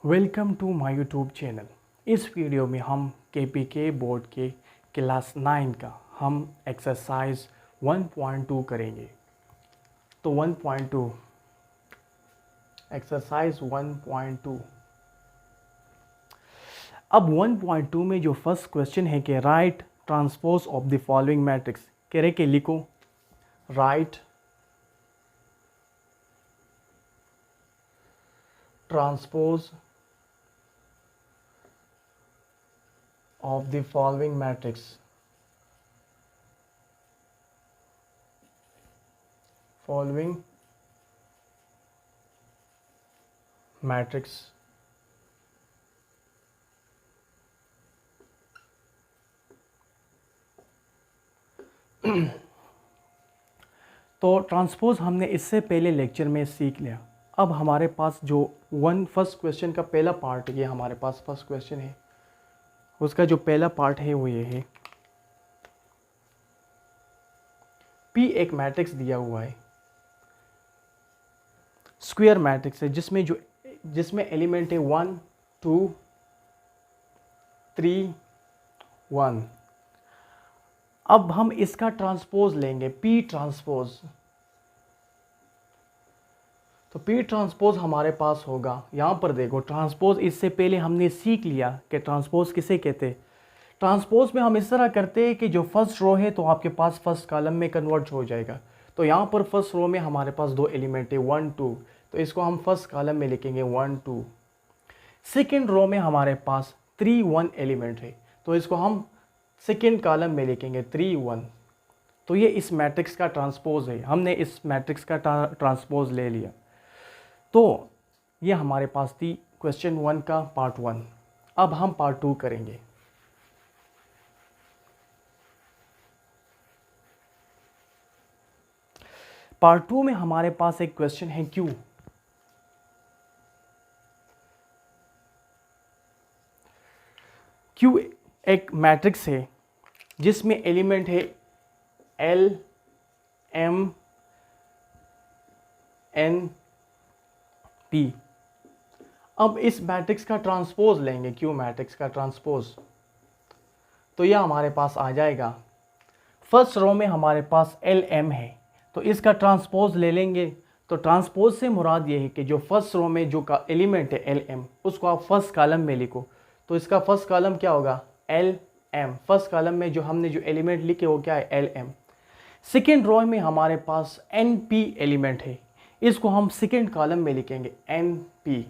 Welcome to my YouTube channel. इस video में हम KPK बोर्ड के क्लास 9 का हम एक्सरसाइज 1.2 करेंगे। तो 1.2 एक्सरसाइज 1.2। अब 1.2 में जो फर्स्ट क्वेश्चन है कि right transpose of the following matrix, कह रहे कि लिखो right transpose of the following matrix. Following matrix तो ट्रांसपोज हमने इससे पहले लेक्चर में सीख लिया। अब हमारे पास जो फर्स्ट क्वेश्चन का पहला पार्ट, ये हमारे पास फर्स्ट क्वेश्चन है, उसका जो पहला पार्ट है वो ये है। P एक मैट्रिक्स दिया हुआ है, स्क्वायर मैट्रिक्स है, जिसमें एलिमेंट है 1 2 3 1। अब हम इसका ट्रांसपोज लेंगे, P ट्रांसपोज। तो P ट्रांसपोज हमारे पास होगा, यहाँ पर देखो ट्रांसपोज इससे पहले हमने सीख लिया कि ट्रांसपोज किसे कहते हैं। ट्रांसपोज में हम इस तरह करते हैं कि जो फर्स्ट रो है तो आपके पास फर्स्ट कॉलम में कन्वर्ट हो जाएगा। तो यहाँ पर फर्स्ट रो में हमारे पास दो एलिमेंट है 1 2, तो इसको हम फर्स्ट कॉलम में लिखेंगे 1 2। सेकेंड रो में हमारे पास 3 1 एलिमेंट है, तो इसको हम सेकेंड कॉलम में लिखेंगे 3 1। तो ये इस मैट्रिक्स का ट्रांसपोज है, हमने इस मैट्रिक्स का ट्रांसपोज ले लिया। तो ये हमारे पास थी क्वेश्चन 1 का पार्ट 1। अब हम पार्ट 2 करेंगे। पार्ट 2 में हमारे पास एक क्वेश्चन है Q। Q एक मैट्रिक्स है जिसमें एलिमेंट है L M N P। अब इस मैट्रिक्स का ट्रांसपोज लेंगे, Q मैट्रिक्स का ट्रांसपोज। तो यह हमारे पास आ जाएगा, फर्स्ट रो में हमारे पास L M है, तो इसका ट्रांसपोज ले लेंगे। तो ट्रांसपोज से मुराद ये है कि जो फर्स्ट रो में जो का एलिमेंट है L M, उसको आप फर्स्ट कॉलम में लिखो। तो इसका फर्स्ट कॉलम क्या होगा, L M। फर्स्ट कॉलम में जो हमने जो एलिमेंट लिखे वो क्या है, L M। सेकेंड रो में हमारे पास N P एलिमेंट है, इसको हम सेकेंड कॉलम में लिखेंगे N P।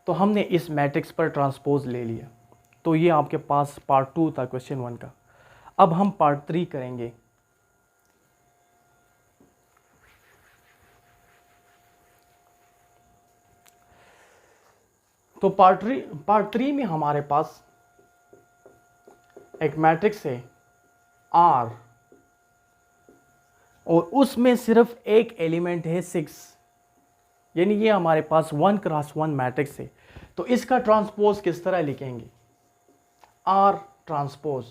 तो हमने इस मैट्रिक्स पर ट्रांसपोज ले लिया। तो ये आपके पास पार्ट 2 था क्वेश्चन 1 का। अब हम पार्ट 3 करेंगे। तो पार्ट 3 में हमारे पास एक मैट्रिक्स है R, और उसमें सिर्फ एक एलिमेंट है 6, यानी ये हमारे पास 1 क्रॉस 1 मैट्रिक्स है। तो इसका ट्रांसपोज किस तरह लिखेंगे, R ट्रांसपोज।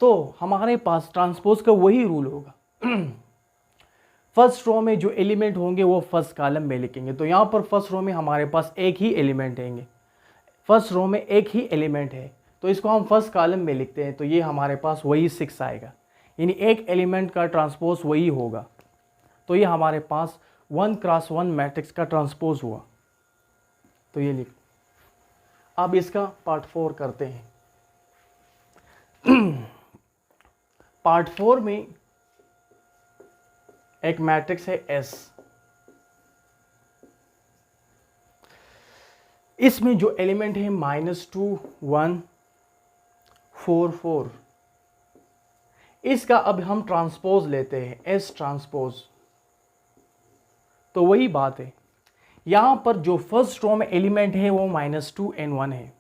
तो हमारे पास ट्रांसपोज का वही रूल होगा, फर्स्ट रो में जो एलिमेंट होंगे वो फर्स्ट कॉलम में लिखेंगे। तो यहाँ पर फर्स्ट रो में हमारे पास एक ही एलिमेंट होंगे, फर्स्ट रो में एक ही एलिमेंट है, तो इसको हम फर्स्ट कॉलम में लिखते हैं। तो ये हमारे पास वही 6 आएगा, यानी एक एलिमेंट का ट्रांसपोज वही होगा। तो ये हमारे पास 1 क्रॉस 1 मैट्रिक्स का ट्रांसपोज हुआ। तो ये लिख। अब इसका पार्ट 4 करते हैं। पार्ट 4 में एक मैट्रिक्स है S। इसमें जो एलिमेंट है -2 1 4 4। इसका अब हम ट्रांसपोज लेते हैं, S ट्रांसपोज। तो वही बात है, यहाँ पर जो फर्स्ट रो में एलिमेंट है वो -2 N 1 है।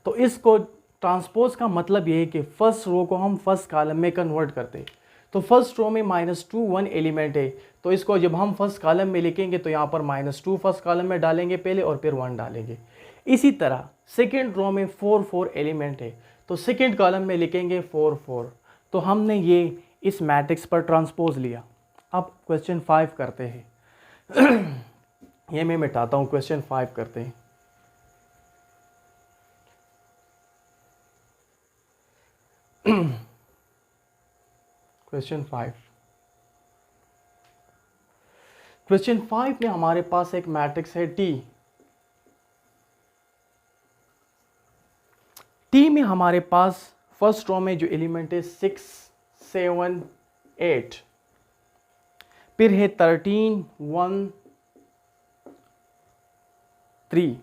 तो इसको ट्रांसपोज का मतलब ये है कि फर्स्ट रो को हम फर्स्ट कॉलम में कन्वर्ट करते हैं। तो फर्स्ट रो में -2 1 एलिमेंट है, तो इसको जब हम फर्स्ट कॉलम में लिखेंगे तो यहाँ पर -2 फर्स्ट कॉलम में डालेंगे पहले और फिर 1 डालेंगे। इसी तरह सेकेंड रो में 4 4 एलिमेंट है, तो सेकेंड कॉलम में लिखेंगे 4 4। तो हमने ये इस मैट्रिक्स पर ट्रांसपोज लिया। अब क्वेश्चन 5 करते हैं। ये मैं मिटाता हूँ, क्वेश्चन 5 करते हैं। क्वेश्चन 5। क्वेश्चन 5 में हमारे पास एक मैट्रिक्स है टी। टी में हमारे पास फर्स्ट रो में जो एलिमेंट है 6, 7, 8, फिर है 13, 1, 3,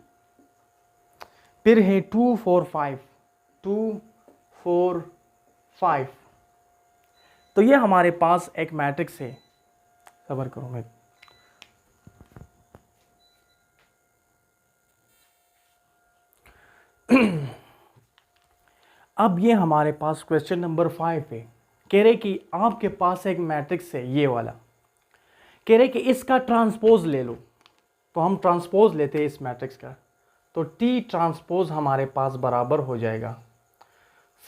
फिर है 2, 4, 5, 2, 4, 5। तो ये हमारे पास एक मैट्रिक्स है। सबर करो मैं। अब ये हमारे पास क्वेश्चन नंबर 5 है। कह रहे कि आपके पास एक मैट्रिक्स है ये वाला, कह रहे कि इसका ट्रांसपोज ले लो। तो हम ट्रांसपोज लेते हैं इस मैट्रिक्स का, तो टी ट्रांसपोज हमारे पास बराबर हो जाएगा,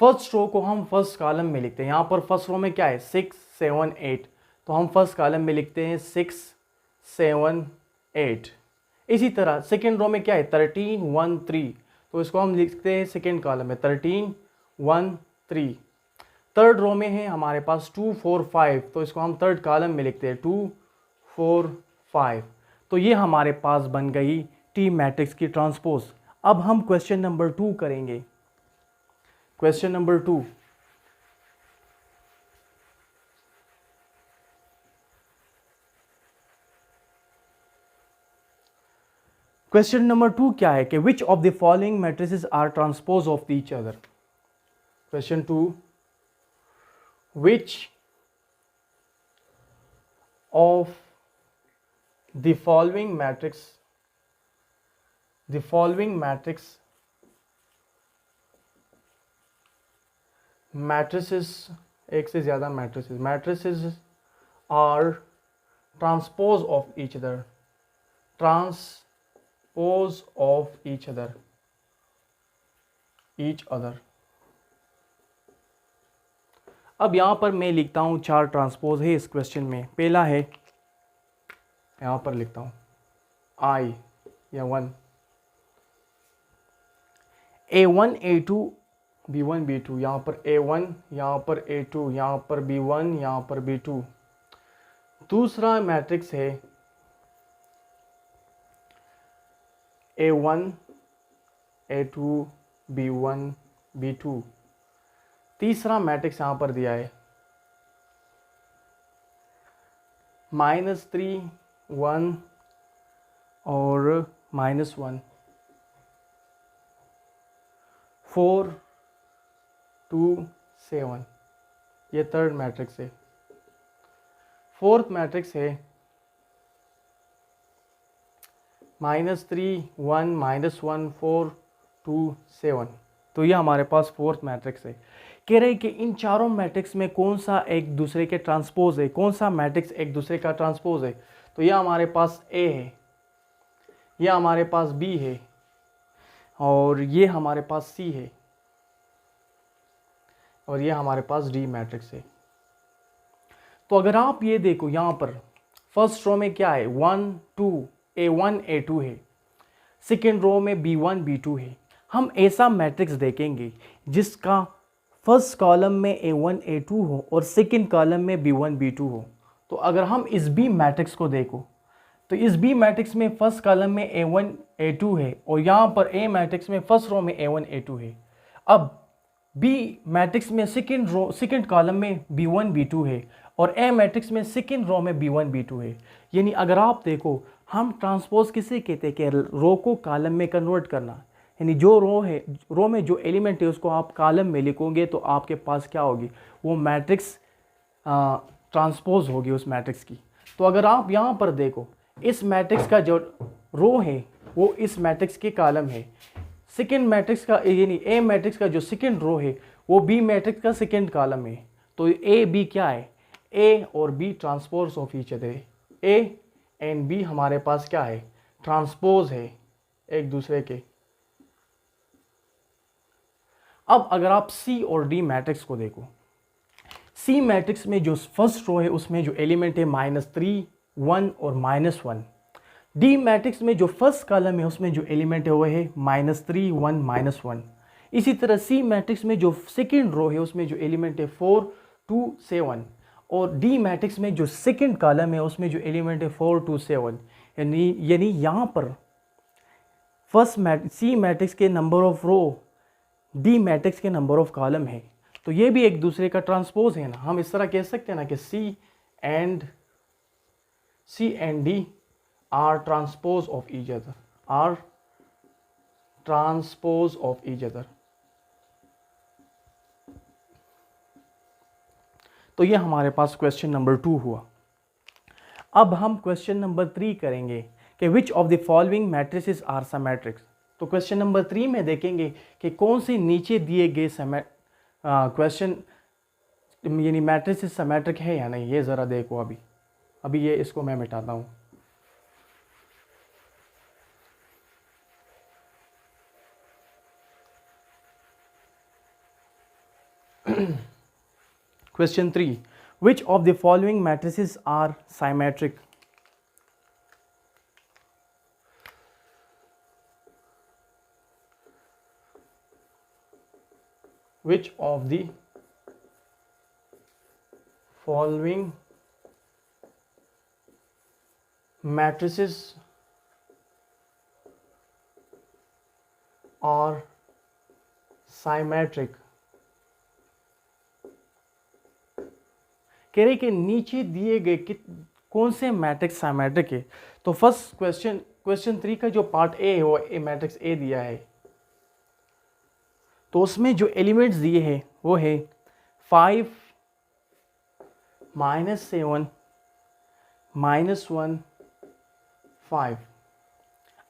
फर्स्ट रो को हम फर्स्ट कॉलम में लिखते हैं। यहाँ पर फर्स्ट रो में क्या है 6, 7, 8, तो हम फर्स्ट कॉलम में लिखते हैं 6, 7, 8। इसी तरह सेकेंड रो में क्या है 13, 1, 3, तो इसको हम लिखते हैं सेकेंड कॉलम में 13, 1, 3। थर्ड रो में है हमारे पास 2, 4, 5, तो इसको हम थर्ड कॉलम में लिखते हैं 2, 4, 5। तो ये हमारे पास बन गई टी मैट्रिक्स की ट्रांसपोज। अब हम क्वेश्चन नंबर 2 करेंगे। क्वेश्चन नंबर 2, क्वेश्चन नंबर 2 क्या है कि which of the following matrices are transpose of each other. Question 2, which of the following matrices, एक से ज़्यादा matrices are transpose of each other। अब यहाँ पर मैं लिखता हूँ 4 ट्रांसपोज है इस क्वेश्चन में। पहला है, यहाँ पर लिखता हूँ I या 1, A1, A2, B1, B2, यहाँ पर A1, यहाँ पर A2, यहाँ पर B1, यहाँ पर B2। दूसरा मैट्रिक्स है A1, A2, B1, B2। तीसरा मैट्रिक्स यहाँ पर दिया है -3, 1 और -1, 4, 2, 7। ये थर्ड मैट्रिक्स है। फोर्थ मैट्रिक्स है -3, 1, -1, 4, 2, 7। तो ये हमारे पास फोर्थ मैट्रिक्स है। कह रहे हैं कि इन चारों मैट्रिक्स में कौन सा एक दूसरे के ट्रांसपोज है, कौन सा मैट्रिक्स एक दूसरे का ट्रांसपोज है। तो यह हमारे पास A है, यह हमारे पास B है और ये हमारे पास C है और ये हमारे पास D मैट्रिक्स है। तो अगर आप ये देखो यहाँ पर फर्स्ट रो में क्या है 1, 2, A1, A2 है, सेकेंड रो में B1, B2 है। हम ऐसा मैट्रिक्स देखेंगे जिसका फर्स्ट कॉलम में A1, A2 हो और सेकेंड कॉलम में B1, B2 हो। तो अगर हम इस B मैट्रिक्स को देखो तो इस B मैट्रिक्स में फर्स्ट कॉलम में A1, A2 है और यहाँ पर A मैट्रिक्स में फर्स्ट रो में A1, A2 है। अब B मैट्रिक्स में सेकेंड कॉलम में B1, B2 है और A मैट्रिक्स में सेकेंड रो में B1, B2 है। यानी अगर आप देखो हम ट्रांसपोज किसे कहते हैं कि रो को कॉलम में कन्वर्ट करना। यानी जो रो में जो एलिमेंट है उसको आप कॉलम में लिखोगे तो आपके पास क्या होगी, वो मैट्रिक्स ट्रांसपोज होगी उस मैट्रिक्स की। तो अगर आप यहाँ पर देखो इस मैट्रिक्स का जो रो है वो इस मैट्रिक्स के कॉलम है, सेकेंड मैट्रिक्स का यानी ए मैट्रिक्स का जो सेकेंड रो है वो बी मैट्रिक्स का सेकेंड कॉलम है। तो ए बी क्या है, ए और B transpose of each other. A and B हमारे पास क्या है, ट्रांसपोज है एक दूसरे के। अब अगर आप सी और डी मैट्रिक्स को देखो, सी मैट्रिक्स में जो फर्स्ट रो है उसमें जो एलिमेंट है -3, 1 और -1। डी मैट्रिक्स में जो फर्स्ट कॉलम है उसमें जो एलिमेंट है वो है -3, 1, -1। इसी तरह सी मैट्रिक्स में जो सेकेंड रो है उसमें जो एलिमेंट है 4, 2, 7। और डी मैट्रिक्स में जो सेकंड कॉलम है उसमें जो एलिमेंट है 4 2 7, यानी यहाँ पर सी मैट्रिक्स के number of row D matrix के नंबर ऑफ कॉलम है, तो ये भी एक दूसरे का ट्रांसपोज है ना। हम इस तरह कह सकते हैं ना कि C and D are transpose of each other, are transpose of each other. तो ये हमारे पास क्वेश्चन नंबर 2 हुआ। अब हम क्वेश्चन नंबर 3 करेंगे कि which of the following matrices are symmetric. तो क्वेश्चन नंबर 3 में देखेंगे कि कौन से नीचे दिए गए क्वेश्चन यानी मैट्रिसेस सिमेट्रिक है या नहीं। ये ज़रा देखो, अभी ये इसको मैं मिटाता हूँ। Question 3. Which of the following matrices are symmetric? Which of the following matrices are symmetric? कह रहे कि नीचे दिए गए कौन से मैट्रिक्स सिमेट्रिक है। तो फर्स्ट क्वेश्चन 3 का जो पार्ट ए है वो मैट्रिक्स ए दिया है, तो उसमें जो एलिमेंट्स दिए हैं वो है 5 -7 -1 5।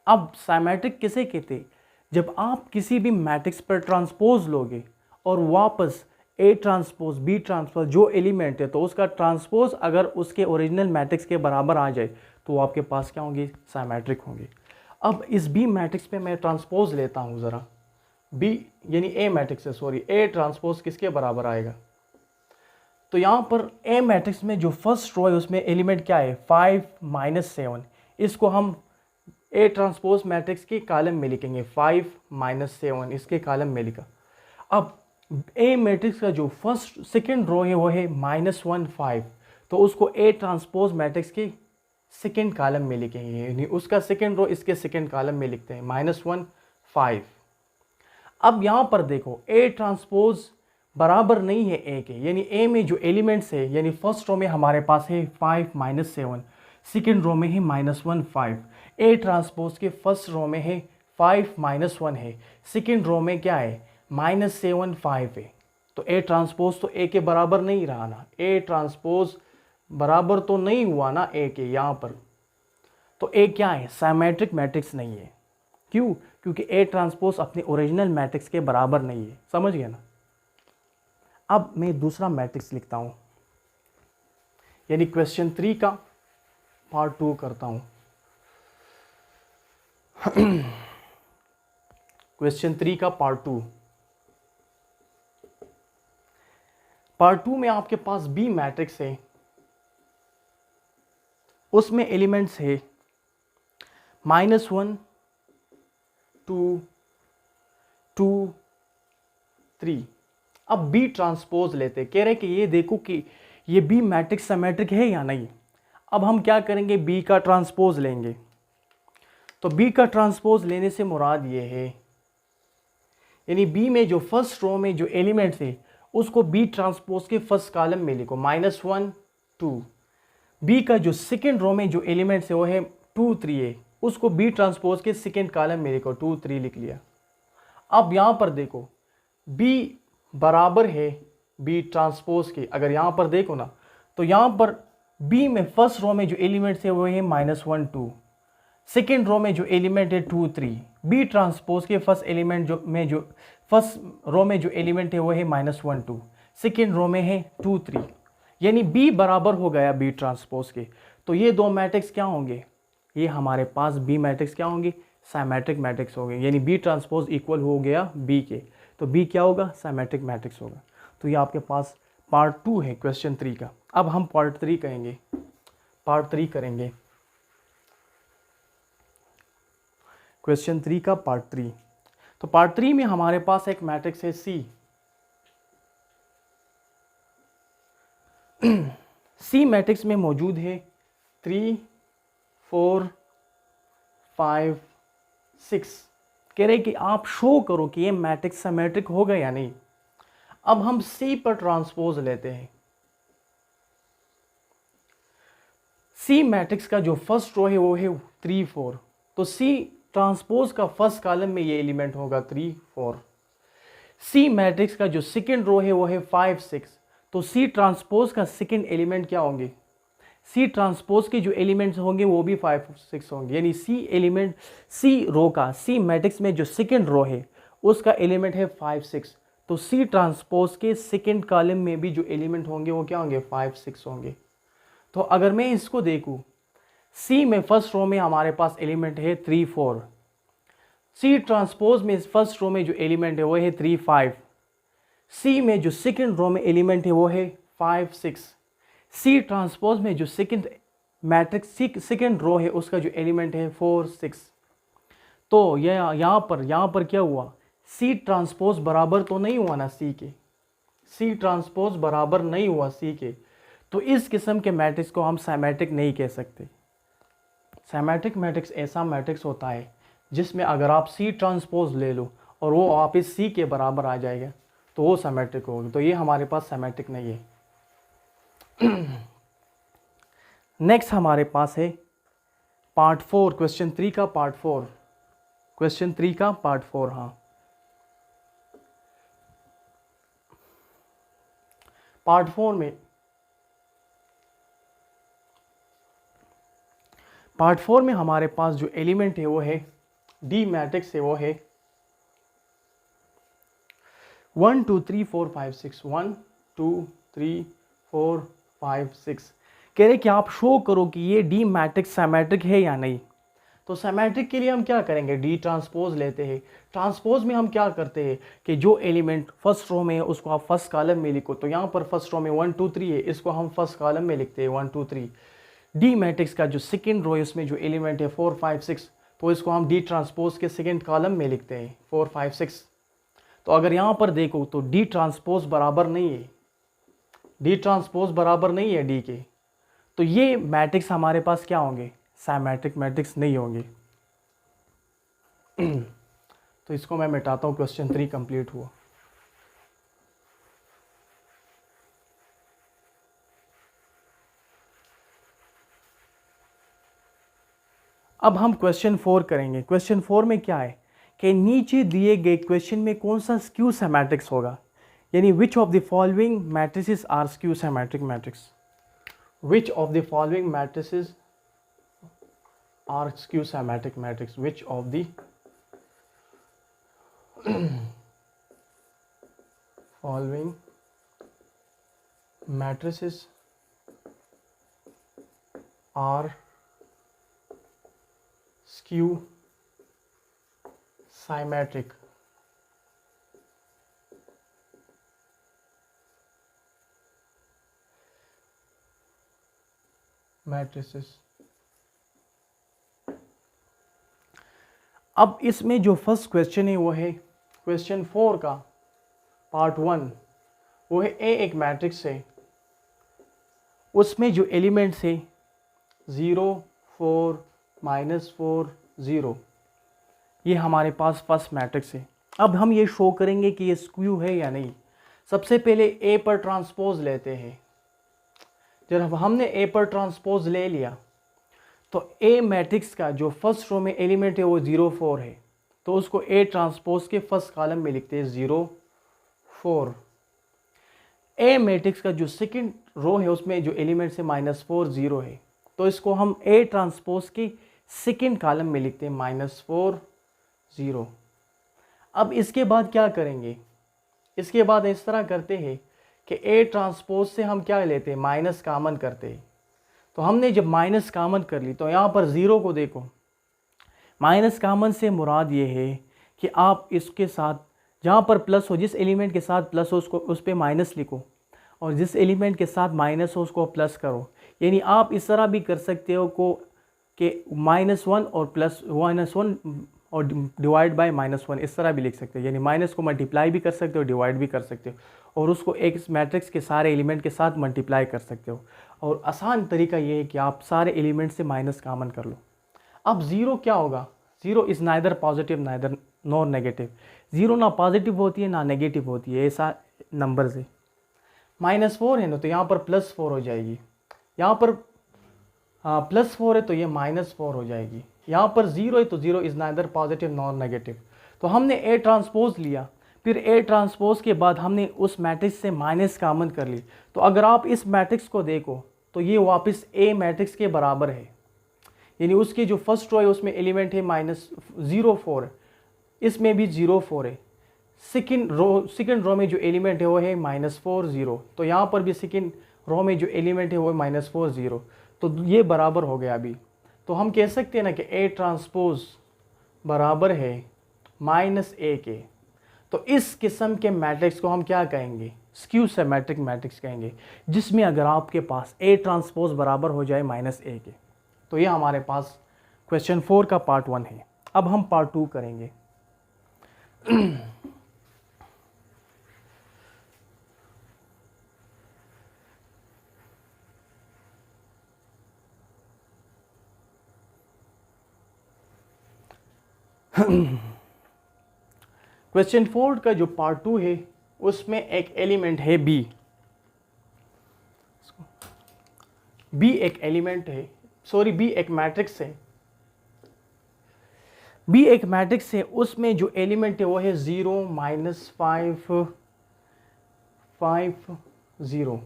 अब सिमेट्रिक किसे कहते? जब आप किसी भी मैट्रिक्स पर ट्रांसपोज लोगे और वापस ए ट्रांसपोज बी ट्रांसपोज जो एलिमेंट है तो उसका ट्रांसपोज अगर उसके ओरिजिनल मैट्रिक्स के बराबर आ जाए तो वो आपके पास क्या होंगे? सिमेट्रिक होंगे। अब इस बी मैट्रिक्स पे मैं ट्रांसपोज लेता हूँ ज़रा, बी यानी ए मैट्रिक्स है, सॉरी, ए ट्रांसपोज किसके बराबर आएगा? तो यहाँ पर ए मैट्रिक्स में जो फर्स्ट रो है उसमें एलिमेंट क्या है? 5 -7। इसको हम ए ट्रांसपोज मैट्रिक्स के कॉलम में लिखेंगे, 5 -7 इसके कॉलम में लिखा। अब ए मैट्रिक्स का जो सेकंड रो है वो है -1 5, तो उसको ए ट्रांसपोज मैट्रिक्स के सेकंड कॉलम में लिखेंगे, यानी उसका सेकंड रो इसके सेकंड कॉलम में लिखते हैं, -1 5। अब यहाँ पर देखो ए ट्रांसपोज बराबर नहीं है ए के, यानी ए में जो एलिमेंट्स है, यानी फर्स्ट रो में हमारे पास है 5 -7, सेकंड रो में है -1 5। ए ट्रांसपोज के फर्स्ट रो में है 5 -1 है, सेकंड रो में क्या है? -7 5 है। तो ए ट्रांसपोज तो ए के बराबर नहीं रहा ना, ए ट्रांसपोज बराबर तो नहीं हुआ ना ए के यहाँ पर। तो ए क्या है? सिमेट्रिक मैट्रिक्स नहीं है। क्यों? क्योंकि ए ट्रांसपोज अपने ओरिजिनल मैट्रिक्स के बराबर नहीं है। समझ गए ना? अब मैं दूसरा मैट्रिक्स लिखता हूँ, यानी क्वेश्चन 3 का पार्ट 2 करता हूँ। क्वेश्चन 3 का पार्ट 2। पार्ट 2 में आपके पास बी मैट्रिक्स है, उसमें एलिमेंट्स है -1 2 2 3। अब बी ट्रांसपोज लेते, कह रहे कि ये देखो कि ये बी मैट्रिक्स सिमेट्रिक है या नहीं। अब हम क्या करेंगे? बी का ट्रांसपोज लेंगे। तो बी का ट्रांसपोज लेने से मुराद ये है, यानी बी में जो फर्स्ट रो में जो एलिमेंट्स है उसको बी ट्रांसपोज के फर्स्ट कॉलम में लिखो, -1 2। बी का जो सेकंड रो में जो एलिमेंट्स है वो है 2 3 है, उसको बी ट्रांसपोज के सेकंड कॉलम में लिखो, 2 3 लिख लिया। अब यहाँ पर देखो बी बराबर है बी ट्रांसपोज के, अगर यहाँ पर देखो ना तो यहाँ पर बी में फर्स्ट रो में जो एलिमेंट्स है वो है -1 2, सेकेंड रो में जो एलिमेंट है 2 3। बी ट्रांसपोज के फर्स्ट रो में जो एलिमेंट है वो है -1 2, सेकेंड रो में है 2 3, यानी बी बराबर हो गया बी ट्रांसपोज के। तो ये दो मैट्रिक्स क्या होंगे? ये हमारे पास बी मैट्रिक्स क्या होंगे? सिमेट्रिक मैट्रिक्स होंगे, यानी बी ट्रांसपोज इक्वल हो गया बी के, तो बी क्या होगा? सिमेट्रिक मैट्रिक्स होगा। तो ये आपके पास पार्ट 2 है क्वेश्चन 3 का। अब हम पार्ट 3 करेंगे, क्वेश्चन 3 का पार्ट 3। तो पार्ट 3 में हमारे पास एक मैट्रिक्स है सी। सी मैट्रिक्स में मौजूद है 3, 4, 5, 6। कह रहे कि आप शो करो कि ये मैट्रिक्स सिमेट्रिक होगा या नहीं। अब हम सी पर ट्रांसपोज लेते हैं। सी मैट्रिक्स का जो फर्स्ट रो है वो है 3, 4, तो सी ट्रांसपोज का फर्स्ट कॉलम में ये एलिमेंट होगा 3, 4। सी मैट्रिक्स का जो सेकंड रो है वो है 5, 6, तो सी ट्रांसपोज का सेकंड एलिमेंट क्या होंगे, सी ट्रांसपोज के जो एलिमेंट्स होंगे वो भी 5, 6 होंगे। यानी सी एलिमेंट, सी रो का, सी मैट्रिक्स में जो सेकंड रो है उसका एलिमेंट है 5, 6, तो सी ट्रांसपोज के सेकंड कॉलम में भी जो एलिमेंट होंगे वो क्या होंगे, 5, 6 होंगे। तो अगर मैं इसको देखूं, सी में फर्स्ट रो में हमारे पास एलिमेंट है 3, 4, सी ट्रांसपोज में फर्स्ट रो में जो एलिमेंट है वो है 3, 5, सी में जो सेकंड रो में एलिमेंट है वो है 5, 6, सी ट्रांसपोज में जो सेकंड मैट्रिक्स सेकंड रो है उसका जो एलिमेंट है 4, 6। तो यहाँ पर क्या हुआ, सी ट्रांसपोज बराबर तो नहीं हुआ ना सी के, सी ट्रांसपोज बराबर नहीं हुआ सी के, तो इस किस्म के मैट्रिक्स को हम सिमेट्रिक नहीं कह सकते। सिमेट्रिक मैट्रिक्स ऐसा मैट्रिक्स होता है जिसमें अगर आप सी ट्रांसपोज ले लो और वो वापस सी के बराबर आ जाएगा तो वो सिमेट्रिक होगी। तो ये हमारे पास सिमेट्रिक नहीं है। नेक्स्ट हमारे पास है पार्ट 4, क्वेश्चन 3 का पार्ट 4, क्वेश्चन 3 का पार्ट 4। हाँ, पार्ट 4 में हमारे पास जो एलिमेंट है वो है डी मैट्रिक्स है वो है 1, 2, 3, 4, 5, 6, 1, 2, 3, 4, 5, 6। कह रहे कि आप शो करो कि ये डी मैट्रिक्स सिमेट्रिक है या नहीं। तो सिमेट्रिक के लिए हम क्या करेंगे, डी ट्रांसपोज लेते हैं। ट्रांसपोज में हम क्या करते हैं कि जो एलिमेंट फर्स्ट रो में है उसको आप फर्स्ट कॉलम में लिखो। तो यहाँ पर फर्स्ट रो में 1, 2, 3 है, इसको हम फर्स्ट कॉलम में लिखते हैं 1, 2, 3। डी मैट्रिक्स का जो सेकेंड रो है उसमें जो एलिमेंट है 4, 5, 6, तो इसको हम डी ट्रांसपोज के सेकेंड कॉलम में लिखते हैं 4, 5, 6। तो अगर यहाँ पर देखो तो डी ट्रांसपोज बराबर नहीं है, डी ट्रांसपोज बराबर नहीं है डी के, तो ये मैट्रिक्स हमारे पास क्या होंगे, सिमेट्रिक मैट्रिक्स नहीं होंगे। तो इसको मैं मिटाता हूँ, क्वेश्चन 3 कंप्लीट हुआ। अब हम क्वेश्चन 4 करेंगे। क्वेश्चन 4 में क्या है कि नीचे दिए गए क्वेश्चन में कौन सा स्क्यू सिमेट्रिक्स होगा, यानी which of the following matrices are skew symmetric matrix, which of the following matrices are skew symmetric matrix, which of the following matrices are skew symmetric। matrices। अब इसमें जो फर्स्ट क्वेश्चन है वो है question 4 का part 1, वो है ए एक मैट्रिक्स है, उसमें जो एलिमेंट्स है 0, 4, -4, 0, ये हमारे पास फर्स्ट मैट्रिक्स है। अब हम ये शो करेंगे कि ये स्क्यू है या नहीं। सबसे पहले ए पर ट्रांसपोज लेते हैं। जब हमने ए पर ट्रांसपोज ले लिया तो ए मैट्रिक्स का जो फर्स्ट रो में एलिमेंट है वो 0, 4 है, तो उसको ए ट्रांसपोज के फर्स्ट कॉलम में लिखते हैं 0, 4। ए मैट्रिक्स का जो सेकंड रो है उसमें जो एलिमेंट है -4, 0 है, तो इसको हम ए ट्रांसपोज के सेकंड कॉलम में लिखते हैं -4, 0। अब इसके बाद क्या करेंगे, इसके बाद इस तरह करते हैं कि ए ट्रांसपोज से हम क्या लेते हैं, माइनस कॉमन करते हैं। तो हमने जब माइनस कॉमन कर ली तो यहाँ पर 0 को देखो, माइनस कॉमन से मुराद ये है कि आप इसके साथ जहाँ पर प्लस हो, जिस एलिमेंट के साथ प्लस हो उसको उस पर माइनस लिखो, और जिस एलिमेंट के साथ माइनस हो उसको प्लस करो। यानी आप इस तरह भी कर सकते हो को कि -1 और -1 और डिवाइड बाय -1, इस तरह भी लिख सकते हो। यानी माइनस को मल्टीप्लाई भी कर सकते हो, डिवाइड भी कर सकते हो, और उसको एक मैट्रिक्स के सारे एलिमेंट के साथ मल्टीप्लाई कर सकते हो। और आसान तरीका ये है कि आप सारे एलिमेंट से माइनस कॉमन कर लो। अब ज़ीरो क्या होगा, zero is neither positive neither nor negative, zero ना पॉजिटिव होती है ना नेगेटिव होती है, ऐसा नंबर से। -4 है ना, तो यहाँ पर +4 हो जाएगी, यहाँ पर +4 है तो ये -4 हो जाएगी, यहाँ पर 0 है तो 0 is neither positive nor negative. तो हमने ए ट्रांसपोज लिया, फिर ए ट्रांसपोज के बाद हमने उस मैट्रिक्स से माइनस कॉमन कर ली। तो अगर आप इस मैट्रिक्स को देखो तो ये वापस ए मैट्रिक्स के बराबर है, यानी उसकी जो फर्स्ट रो है उसमें एलिमेंट है -0 4, इसमें भी 0 4 है। सेकेंड रो में जो एलिमेंट है वो है -4 0, तो यहाँ पर भी सेकेंड रो में जो एलिमेंट है वो -4 0, तो ये बराबर हो गया अभी। तो हम कह सकते हैं ना कि ए ट्रांसपोज बराबर है -a के। तो इस किस्म के मैट्रिक्स को हम क्या कहेंगे, स्क्यू सिमेट्रिक मैट्रिक्स कहेंगे, जिसमें अगर आपके पास ए ट्रांसपोज बराबर हो जाए -a के। तो ये हमारे पास क्वेश्चन 4 का पार्ट 1 है। अब हम पार्ट 2 करेंगे। क्वेश्चन 4 का जो पार्ट 2 है उसमें एक एलिमेंट है बी एक एलिमेंट है, सॉरी बी एक मैट्रिक्स है, बी एक मैट्रिक्स है, उसमें जो एलिमेंट है वो है 0 -5 5 0।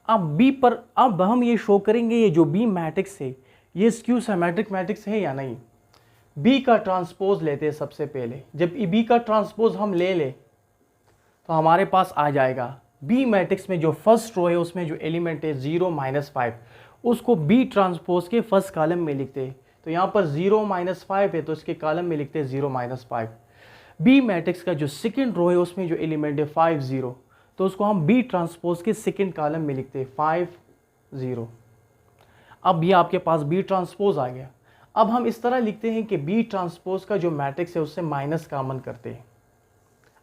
अब बी पर अब हम ये शो करेंगे ये जो बी मैट्रिक्स है ये स्क्यू सिमेट्रिक मैट्रिक्स है या नहीं। बी का ट्रांसपोज लेते हैं सबसे पहले। जब बी का ट्रांसपोज हम ले लें तो हमारे पास आ जाएगा बी मैट्रिक्स में जो फर्स्ट रो है उसमें जो एलिमेंट है 0 -5, उसको बी ट्रांसपोज के फर्स्ट कॉलम में लिखते हैं। तो यहाँ पर 0 -5 है तो इसके कॉलम में लिखते हैं 0 -5। बी मैट्रिक्स का जो सेकेंड रो है उसमें जो एलिमेंट है 5 0, तो उसको हम बी ट्रांसपोज के सेकेंड कॉलम में लिखते हैं 5 0। अब ये आपके पास बी ट्रांसपोज आ गया। अब हम इस तरह लिखते हैं कि बी ट्रांसपोज का जो मैट्रिक्स है उससे माइनस कॉमन करते हैं।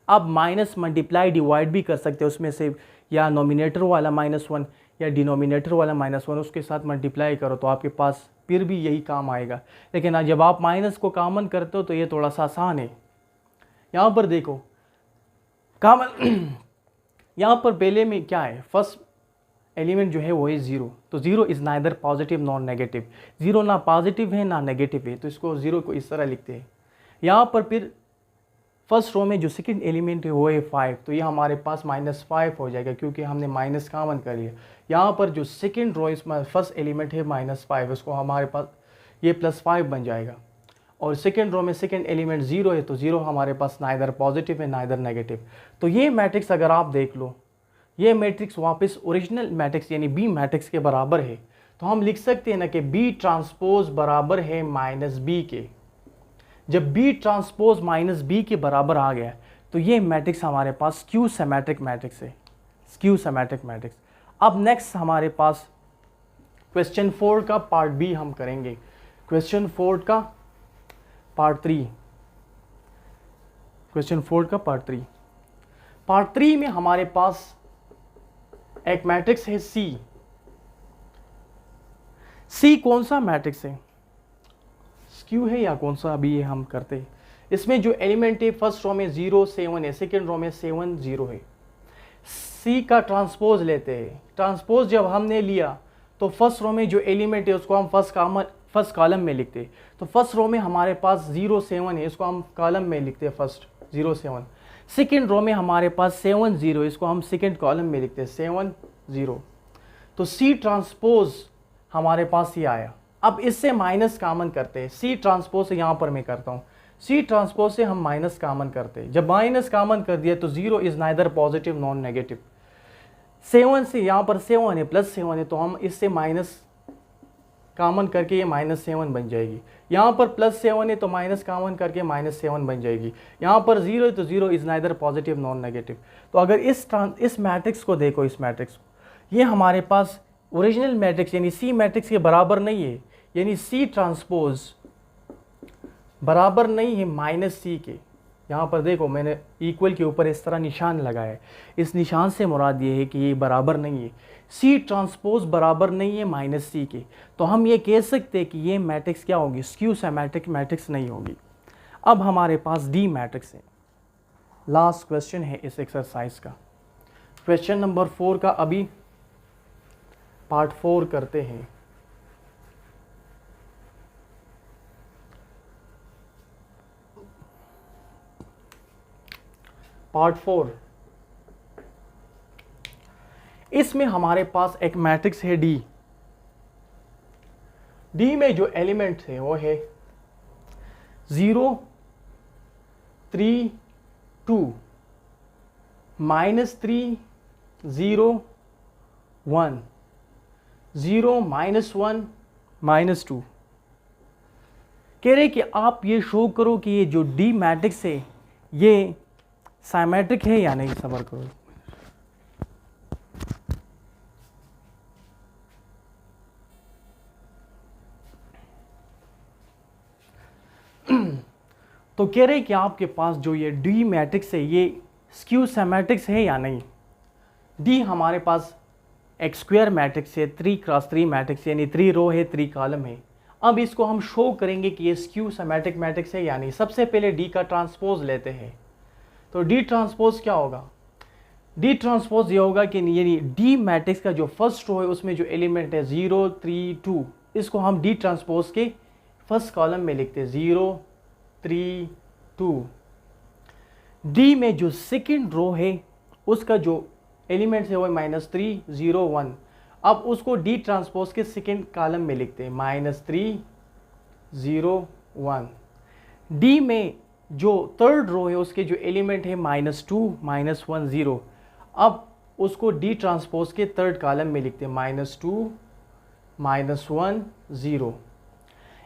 अब माइनस मल्टीप्लाई डिवाइड भी कर सकते हैं उसमें से, या नोमिनेटर वाला -1 या डिनोमिनेटर वाला -1 उसके साथ मल्टीप्लाई करो तो आपके पास फिर भी यही काम आएगा। लेकिन जब आप माइनस को कॉमन करते हो तो ये थोड़ा सा आसान है। यहाँ पर देखो कॉमन यहाँ पर पहले में क्या है, फर्स्ट एलिमेंट जो है वो है 0, तो 0 is neither positive nor negative, 0 ना पॉजिटिव है ना नेगेटिव है, तो इसको 0 को इस तरह लिखते हैं। यहाँ पर फिर फर्स्ट रो में जो सेकंड एलिमेंट है वो है 5, तो ये हमारे पास -5 हो जाएगा क्योंकि हमने माइनस कॉमन कर लिया। यहाँ पर जो सेकंड रो इसमें फर्स्ट एलिमेंट है -5, उसको हमारे पास ये +5 बन जाएगा। और सेकंड रो में सेकंड एलिमेंट 0 है तो 0 हमारे पास नाइदर पॉजिटिव है नाइदर नेगेटिव। तो ये मैट्रिक्स अगर आप देख लो, ये मैट्रिक्स वापस ओरिजिनल मैट्रिक्स यानी बी मैट्रिक्स के बराबर है। तो हम लिख सकते हैं ना कि बी ट्रांसपोज बराबर है -b के। जब बी ट्रांसपोज -b के बराबर आ गया तो ये मैट्रिक्स हमारे पास स्क्यू सिमेट्रिक मैट्रिक्स है, स्क्यू सिमेट्रिक मैट्रिक्स। अब नेक्स्ट हमारे पास क्वेश्चन 4 का पार्ट बी हम करेंगे। क्वेश्चन 4 का पार्ट 3, क्वेश्चन 4 का पार्ट 3 में हमारे पास एक मैट्रिक्स है सी। सी कौन सा मैट्रिक्स है, स्क्यू है या कौन सा, अभी ये हम करते हैं। इसमें जो एलिमेंट है फर्स्ट रो में 0 7 है, सेकेंड रो में 7 0 है। सी का ट्रांसपोज लेते हैं। ट्रांसपोज जब हमने लिया तो फर्स्ट रो में जो एलिमेंट है उसको हम फर्स्ट कॉलम में लिखते हैं। तो फर्स्ट रो में हमारे पास 0 7 है, इसको हम कॉलम में लिखते हैं फर्स्ट 0 7। सेकेंड रो में हमारे पास 7 0, इसको हम सेकेंड कॉलम में लिखते हैं 7 0। तो सी ट्रांसपोज हमारे पास ये आया। अब इससे माइनस कॉमन करते हैं। सी ट्रांसपोज से यहाँ पर मैं करता हूँ, सी ट्रांसपोज से हम माइनस कॉमन करते हैं। जब माइनस कॉमन कर दिया तो 0 is neither positive non negative. 7 से यहाँ पर 7 है +7 है, तो हम इससे माइनस कॉमन करके ये -7 बन जाएगी। यहाँ पर +7 है तो माइनस कॉमन करके -7 बन जाएगी। यहाँ पर 0 है तो 0 is neither positive non negative. तो अगर इस मैट्रिक्स को देखो, इस मैट्रिक्स को, ये हमारे पास ओरिजिनल मैट्रिक्स यानी सी मैट्रिक्स के बराबर नहीं है, यानी सी ट्रांसपोज बराबर नहीं है -c के। यहाँ पर देखो मैंने इक्वल के ऊपर इस तरह निशान लगाया है, इस निशान से मुराद ये है कि ये बराबर नहीं है, सी ट्रांसपोज बराबर नहीं है माइनस सी के, तो हम ये कह सकते हैं कि ये मैट्रिक्स क्या होगी, स्क्यू सिमेट्रिक मैट्रिक्स नहीं होगी। अब हमारे पास डी मैट्रिक्स है। लास्ट क्वेश्चन है इस एक्सरसाइज का, क्वेश्चन नंबर 4 का अभी पार्ट 4 करते हैं। पार्ट 4, इसमें हमारे पास एक मैट्रिक्स है डी। डी में जो एलिमेंट है वो है 0 3 2 -3 0 1 0 -1 -2। कह रहे कि आप ये शो करो कि ये जो डी मैट्रिक्स है ये सिमेट्रिक है या नहीं। सबर करो, तो कह रहे कि आपके पास जो ये डी मैट्रिक्स है ये स्क्यू सिमेट्रिक्स है या नहीं। डी हमारे पास एक स्क्वायर मैट्रिक्स है, 3x3 मैट्रिक्स, यानी 3 रो है 3 कॉलम है। अब इसको हम शो करेंगे कि ये स्क्यू सिमेट्रिक मैट्रिक्स है या नहीं। सबसे पहले डी का ट्रांसपोज लेते हैं, तो डी ट्रांसपोज क्या होगा, डी ट्रांसपोज ये होगा कि यानी डी मैट्रिक्स का जो फर्स्ट रो है उसमें जो एलिमेंट है 0 3 2, इसको हम डी ट्रांसपोज के फर्स्ट कॉलम में लिखते हैं 0 3 2। डी में जो सेकंड रो है उसका जो एलिमेंट्स है वो -3 0 1, अब उसको डी ट्रांसपोज के सेकंड कॉलम में लिखते हैं -3 0 1। डी में जो थर्ड रो है उसके जो एलिमेंट है -2 -1 0, अब उसको डी ट्रांसपोज के थर्ड कॉलम में लिखते हैं -2 -1 0।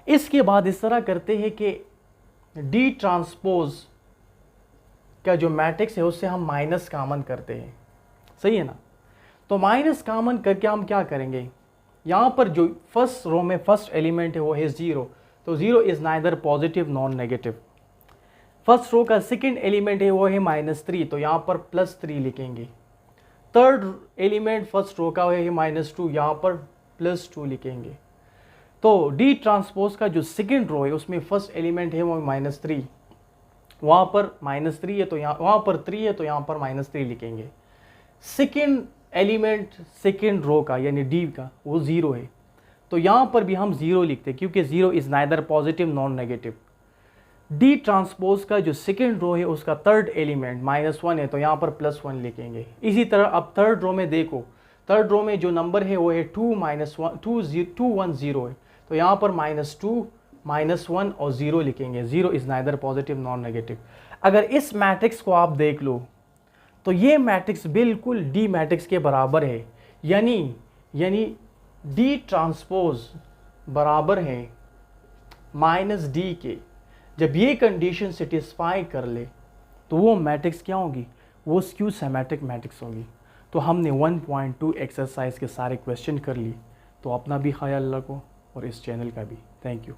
इसके बाद इस तरह करते हैं कि डी ट्रांसपोज का जो मैट्रिक्स है उससे हम माइनस कॉमन करते हैं, सही है ना। तो माइनस कॉमन करके हम क्या करेंगे, यहाँ पर जो फर्स्ट रो में फर्स्ट एलिमेंट है वो है 0, तो 0 is neither positive non negative. First row का सेकंड एलिमेंट है वो है -3, तो यहाँ पर +3 लिखेंगे। थर्ड एलिमेंट फर्स्ट रो का है -2, यहाँ पर +2 लिखेंगे। तो डी ट्रांसपोज का जो सेकंड रो है उसमें फर्स्ट एलिमेंट है वो -3, वहाँ पर -3 है तो यहाँ, वहाँ पर 3 है तो यहाँ पर -3 लिखेंगे। सेकंड एलिमेंट सेकंड रो का यानी डी का वो 0 है, तो यहाँ पर भी हम 0 लिखते हैं क्योंकि 0 is neither positive non negative. D transpose का जो सेकंड रो है उसका थर्ड एलिमेंट -1 है, तो यहाँ पर +1 लिखेंगे। इसी तरह अब थर्ड रो में देखो, थर्ड रो में जो नंबर है वो है 2 1 0 है, तो यहाँ पर -2 -1 और 0 लिखेंगे। 0 is neither positive non negative. अगर इस मैट्रिक्स को आप देख लो तो ये मैट्रिक्स बिल्कुल डी मैट्रिक्स के बराबर है, यानी डी ट्रांसपोज बराबर है -d के। जब ये कंडीशन सेटिस्फाई कर ले तो वो मैट्रिक्स क्या होगी, वो स्क्यू सिमेट्रिक मैट्रिक्स होगी। तो हमने 1.2 एक्सरसाइज के सारे क्वेश्चन कर ली। तो अपना भी ख्याल रखो और इस चैनल का भी। Thank you.